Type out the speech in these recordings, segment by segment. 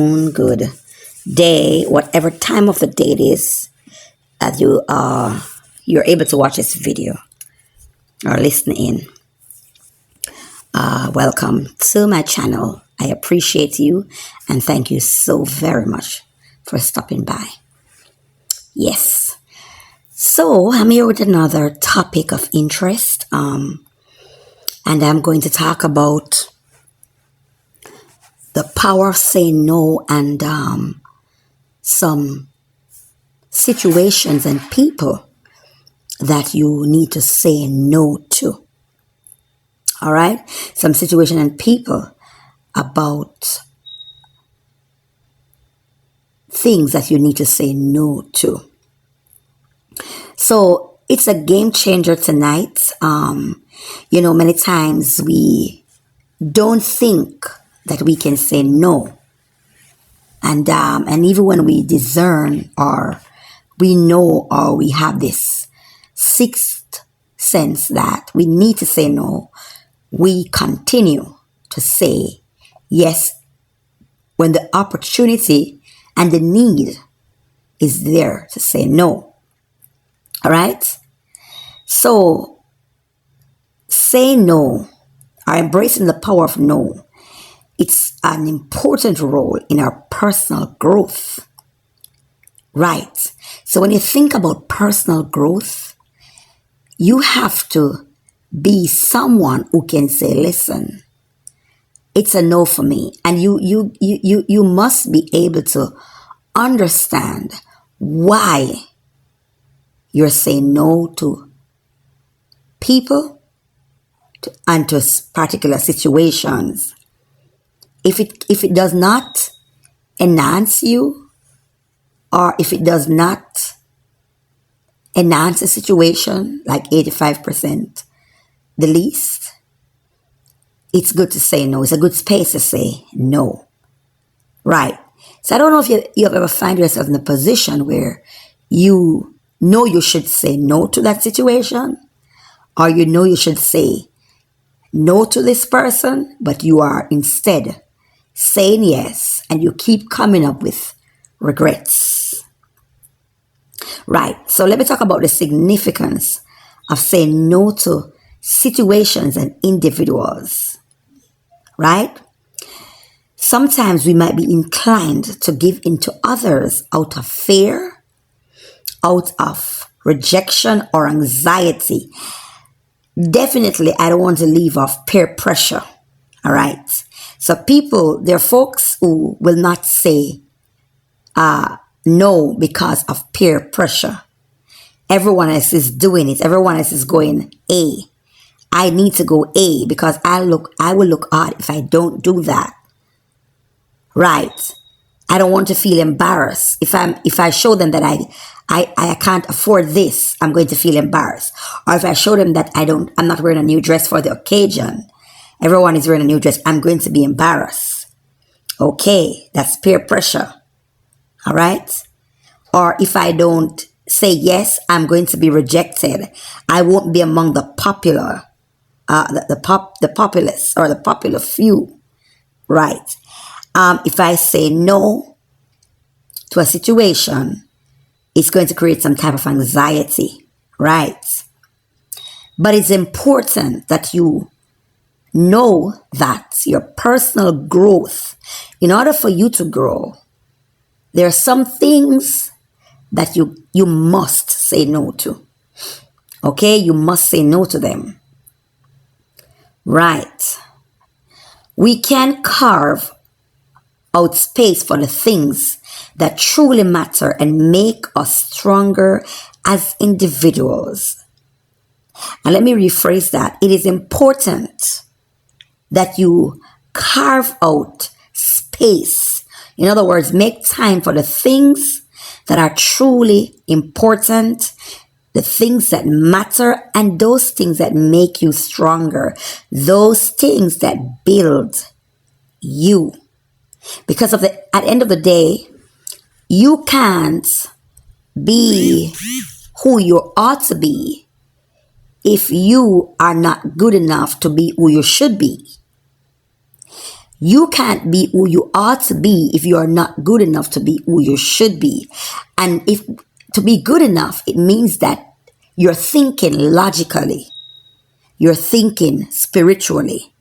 Good day, whatever time of the day it is that you're able to watch this video or listen in. Welcome to my channel. I appreciate you and thank you so very much for stopping by. Yes, so I'm here with another topic of interest, and I'm going to talk about the power of saying no and some situations and people that you need to say no to. All right? Some situation and people about things that you need to say no to. So it's a game changer tonight. Many times we don't think that we can say no. And even when we discern or we know or we have this sixth sense that we need to say no, we continue to say yes when the opportunity and the need is there to say no. All right? So, say no or embracing the power of no, it's an important role in our personal growth. Right. So when you think about personal growth, you have to be someone who can say, listen, it's a no for me. And you must be able to understand why you're saying no to people and to particular situations. If it does not enhance you, or if it does not enhance the situation, like 85%, the least, it's good to say no. It's a good space to say no. Right. So I don't know if you have ever find yourself in a position where you know you should say no to that situation, or you know you should say no to this person, but you are instead saying yes, and you keep coming up with regrets. Right. So let me talk about the significance of saying no to situations and individuals. Right? Sometimes we might be inclined to give in to others out of fear, out of rejection or anxiety. Definitely, I don't want to leave off peer pressure. All right. So there are folks who will not say no because of peer pressure. Everyone else is doing it. Everyone else is going A. I need to go A because I will look odd if I don't do that. Right. I don't want to feel embarrassed. If I show them that I can't afford this, I'm going to feel embarrassed. Or if I show them that I'm not wearing a new dress for the occasion, everyone is wearing a new dress, I'm going to be embarrassed. Okay, that's peer pressure. All right? Or if I don't say yes, I'm going to be rejected. I won't be among the popular, the populace or the popular few. Right? If I say no to a situation, it's going to create some type of anxiety. Right? But it's important that you know that your personal growth, in order for you to grow, there are some things that you must say no to. Okay? You must say no to them. Right. We can carve out space for the things that truly matter and make us stronger as individuals. And let me rephrase that. It is important that you carve out space. In other words, make time for the things that are truly important, the things that matter, and those things that make you stronger, those things that build you. Because at the end of the day, you can't be who you ought to be if you are not good enough to be who you should be. You can't be who you ought to be if you are not good enough to be who you should be. And if to be good enough, it means that you're thinking logically, you're thinking spiritually,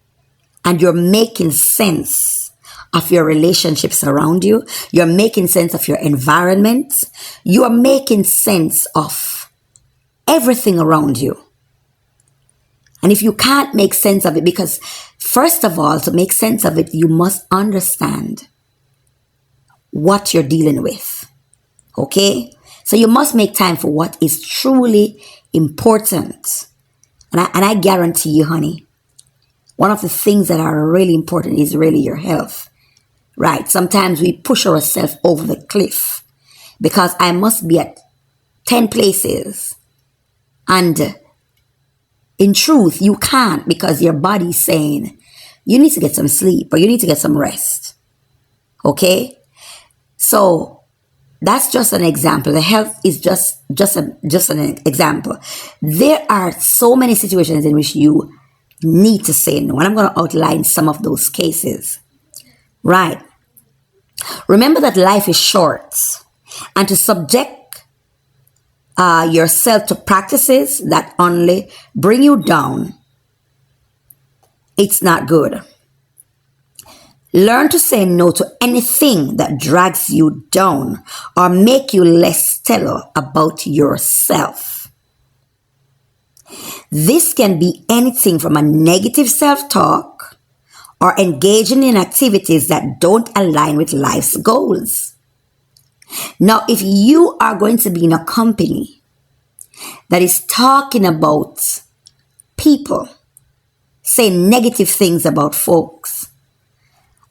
and you're making sense of your relationships around you. You're making sense of your environment. You are making sense of everything around you. And if you can't make sense of it, because first of all, to make sense of it, you must understand what you're dealing with. Okay? So you must make time for what is truly important. And I guarantee you, honey, one of the things that are really important is really your health. Right? Sometimes we push ourselves over the cliff because I must be at 10 places. And in truth, you can't, because your body's saying you need to get some sleep or you need to get some rest. Okay? So that's just an example. The health is just an example. There are so many situations in which you need to say no. And I'm going to outline some of those cases. Right. Remember that life is short. And to subject yourself to practices that only bring you down, it's not good. Learn to say no to anything that drags you down or make you less stellar about yourself. This can be anything from a negative self-talk or engaging in activities that don't align with life's goals. Now, if you are going to be in a company that is talking about people, saying negative things about folks,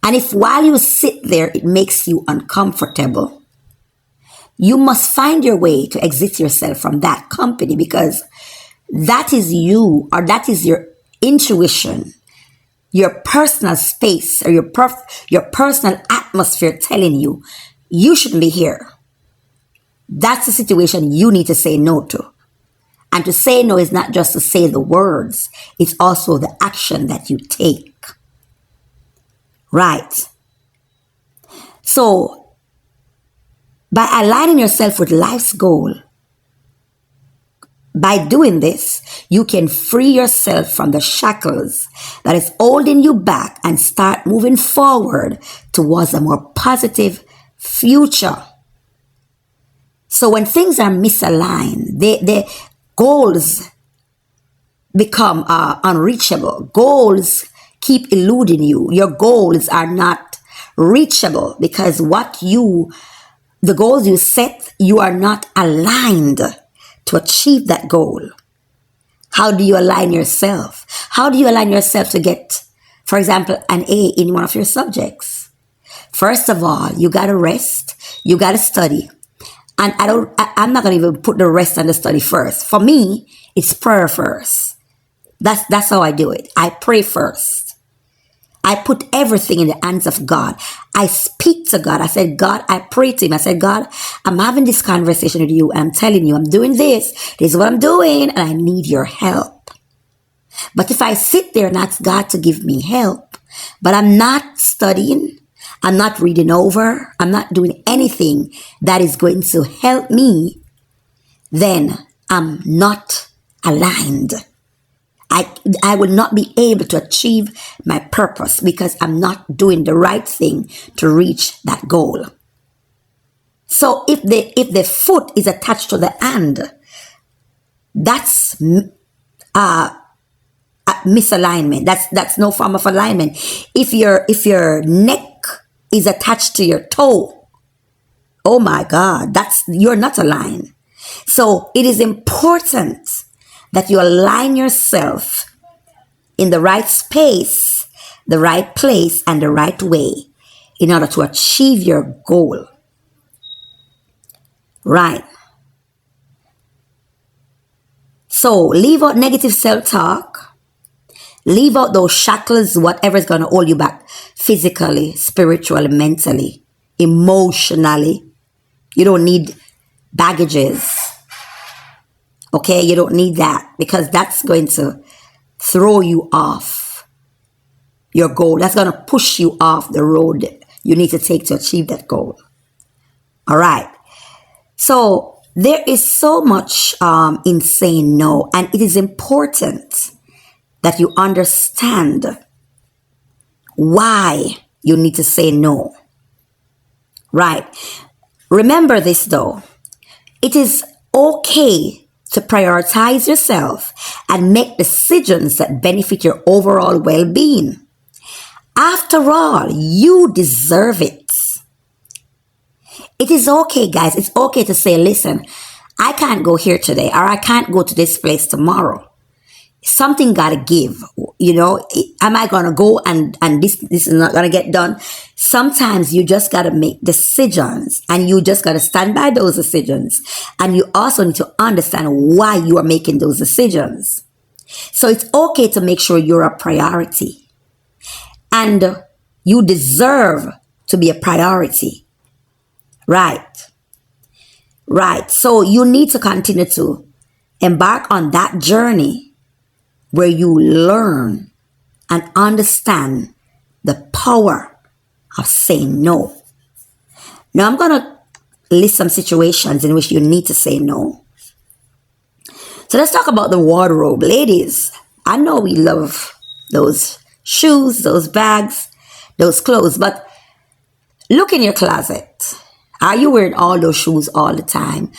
and if while you sit there it makes you uncomfortable, you must find your way to exit yourself from that company, because that is you, or that is your intuition, your personal space, or your personal atmosphere telling you you shouldn't be here. That's the situation you need to say no to. And to say no is not just to say the words, it's also the action that you take. Right. So, by aligning yourself with life's goal, by doing this, you can free yourself from the shackles that is holding you back and start moving forward towards a more positive future. So when things are misaligned, the goals become unreachable. Goals keep eluding you. Your goals are not reachable because the goals you set, you are not aligned to achieve that goal. How do you align yourself? How do you align yourself to get, for example, an A in one of your subjects? First of all, you got to rest. You got to study. And I'm not going to even put the rest and the study first. For me, it's prayer first. That's how I do it. I pray first. I put everything in the hands of God. I speak to God. I said, God, I pray to him. I said, God, I'm having this conversation with you. And I'm telling you, I'm doing this. This is what I'm doing. And I need your help. But if I sit there and ask God to give me help, but I'm not studying, I'm not reading over, I'm not doing anything that is going to help me, then I'm not aligned. I will not be able to achieve my purpose because I'm not doing the right thing to reach that goal. So if the foot is attached to the hand, that's misalignment. That's no form of alignment. If your neck is attached to your toe, oh my God, you're not aligned. So it is important that you align yourself in the right space, the right place, and the right way in order to achieve your goal. Right. So leave out negative self-talk. Leave out those shackles, whatever is going to hold you back physically, spiritually, mentally, emotionally. You don't need baggages. Okay, you don't need that because that's going to throw you off your goal. That's going to push you off the road you need to take to achieve that goal. All right. So there is so much in saying no, and it is important that you understand why you need to say no. Right. Remember this though. It is okay to prioritize yourself and make decisions that benefit your overall well-being. After all, you deserve it. It is okay, guys. It's okay to say, listen, I can't go here today, or I can't go to this place tomorrow. Something gotta give. Am I gonna go and this is not gonna get done? Sometimes you just gotta make decisions, and you just gotta stand by those decisions. And you also need to understand why you are making those decisions. So it's okay to make sure you're a priority. And you deserve to be a priority. Right. So you need to continue to embark on that journey where you learn and understand the power of saying no. Now I'm going to list some situations in which you need to say no. So let's talk about the wardrobe. Ladies, I know we love those shoes, those bags, those clothes, but look in your closet. Are you wearing all those shoes all the time?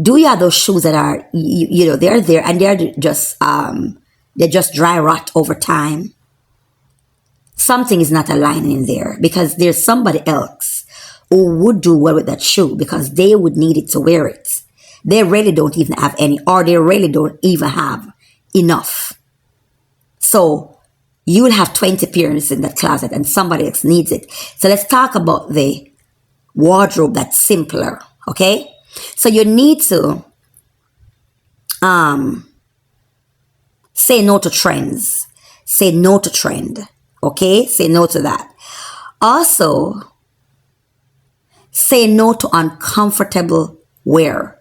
Do you have those shoes that are, they're there and they're just dry rot over time? Something is not aligning in there, because there's somebody else who would do well with that shoe because they would need it to wear it. They really don't even have any, or they really don't even have enough. So you will have 20 pairs in that closet and somebody else needs it. So let's talk about the wardrobe that's simpler, okay? So you need to say no to trends. Say no to trend, okay? Say no to that. Also, say no to uncomfortable wear.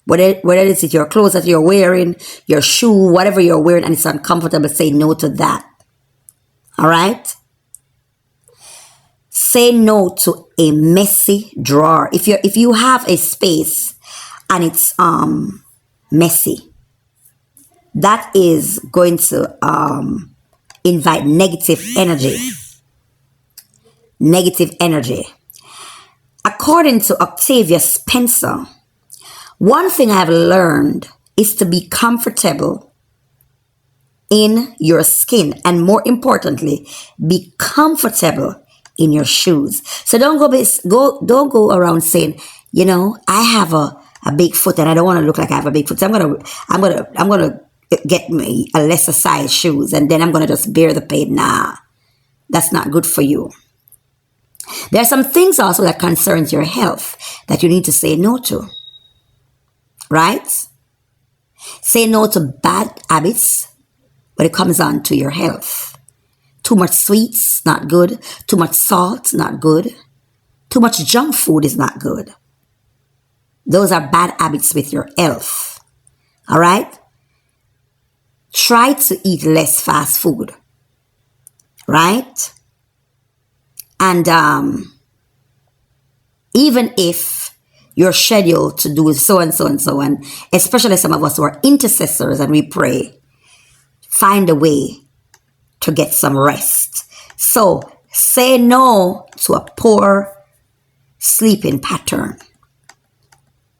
Whether it's your clothes that you're wearing, your shoe, whatever you're wearing, and it's uncomfortable, say no to that. All right? Say no to a messy drawer. If you have a space and it's messy, that is going to invite negative energy. Negative energy. According to Octavia Spencer, one thing I've learned is to be comfortable in your skin, and more importantly, be comfortable in your shoes. So don't go around saying, I have a big foot and I don't want to look like I have a big foot. So I'm gonna get me a lesser size shoes and then I'm gonna just bear the pain. Nah, that's not good for you. There are some things also that concerns your health that you need to say no to. Right? Say no to bad habits when it comes on to your health. Too much sweets, not good. Too much salt, not good. Too much junk food is not good. Those are bad habits with your health. All right? Try to eat less fast food. Right? And even if you're scheduled to do so and so and so, and especially some of us who are intercessors and we pray, find a way to get some rest. So say no to a poor sleeping pattern.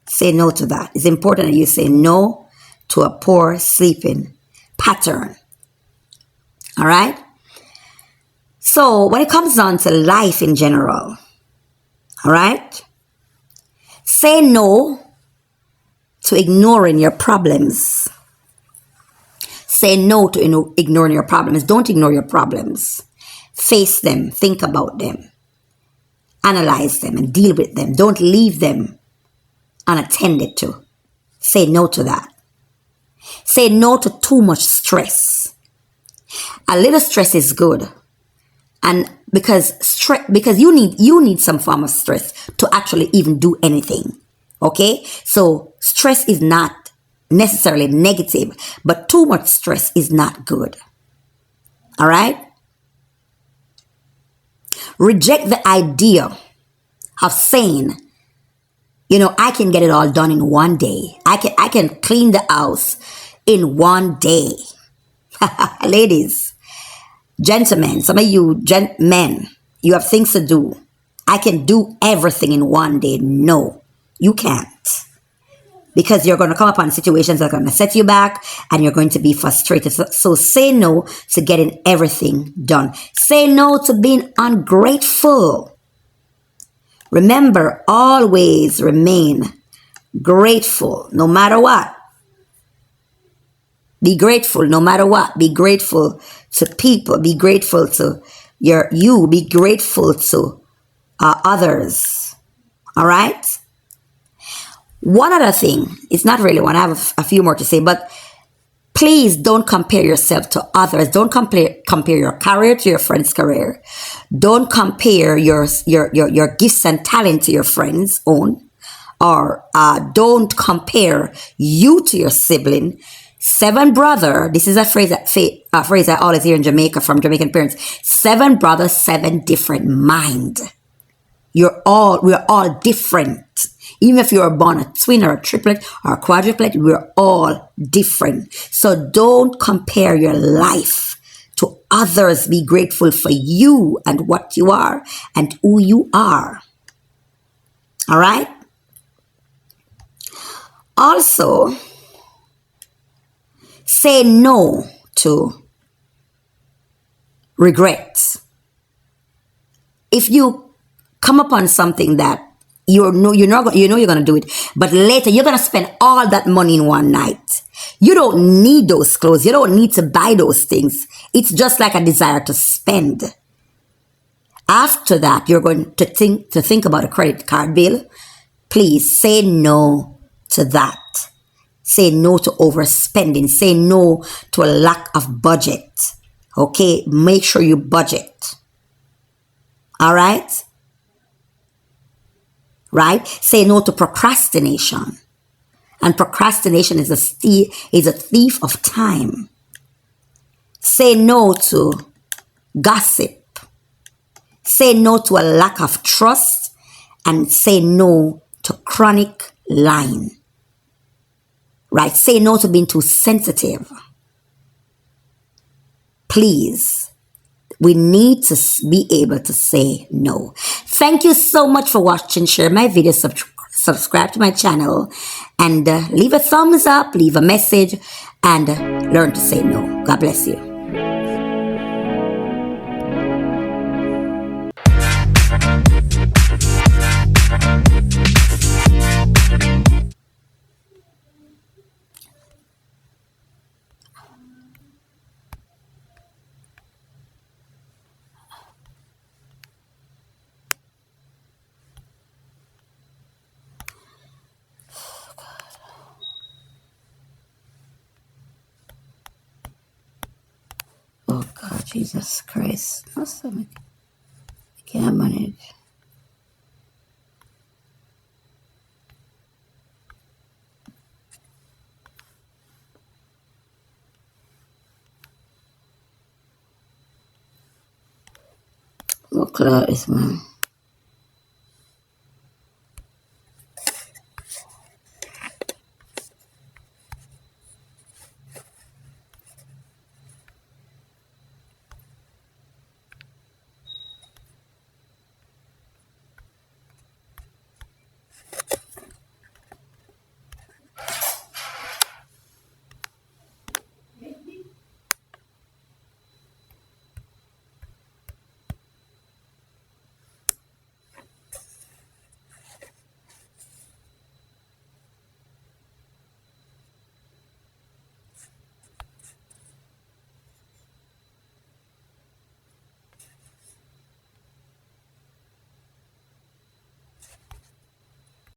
Say no to that. It's important that you say no to a poor sleeping pattern. All right? So when it comes down to life in general, all right? Say no to ignoring your problems. Say no to ignoring your problems. Don't ignore your problems. Face them. Think about them. Analyze them and deal with them. Don't leave them unattended to. Say no to that. Say no to too much stress. A little stress is good. And because you need some form of stress to actually even do anything. Okay? So stress is not necessarily negative, but too much stress is not good. All right? Reject the idea of saying, I can get it all done in one day. I can clean the house in one day. Ladies, gentlemen, some of you men, you have things to do. I can do everything in one day. No, you can't. Because you're going to come upon situations that are going to set you back and you're going to be frustrated. So say no to getting everything done. Say no to being ungrateful. Remember, always remain grateful no matter what. Be grateful no matter what. Be grateful to people. Be grateful to you. Be grateful to others. All right? One other thing, it's not really one, I have a few more to say, but please don't compare yourself to others. Don't compare your career to your friend's career. Don't compare your gifts and talent to your friend's own. Or don't compare you to your sibling. 7 brother, this is a phrase I always hear in Jamaica from Jamaican parents. 7 brothers, 7 different mind. We're all different. Even if you're born a twin or a triplet or a quadruplet, we're all different. So don't compare your life to others. Be grateful for you and what you are and who you are. All right? Also, say no to regret. If you come upon something that you're going to do it, but later you're going to spend all that money in one night. You don't need those clothes. You don't need to buy those things. It's just like a desire to spend. After that, you're going to think about a credit card bill. Please say no to that. Say no to overspending. Say no to a lack of budget. Okay? Make sure you budget. All right? Right? Say no to procrastination. And procrastination is a thief of time. Say no to gossip. Say no to a lack of trust. And say no to chronic lying. Right? Say no to being too sensitive. Please. We need to be able to say no. Thank you so much for watching. Share my video, subscribe to my channel, and leave a thumbs up, leave a message, and learn to say no. God bless you. Oh God, Jesus Christ. My stomach. I can't manage. What clothes, man?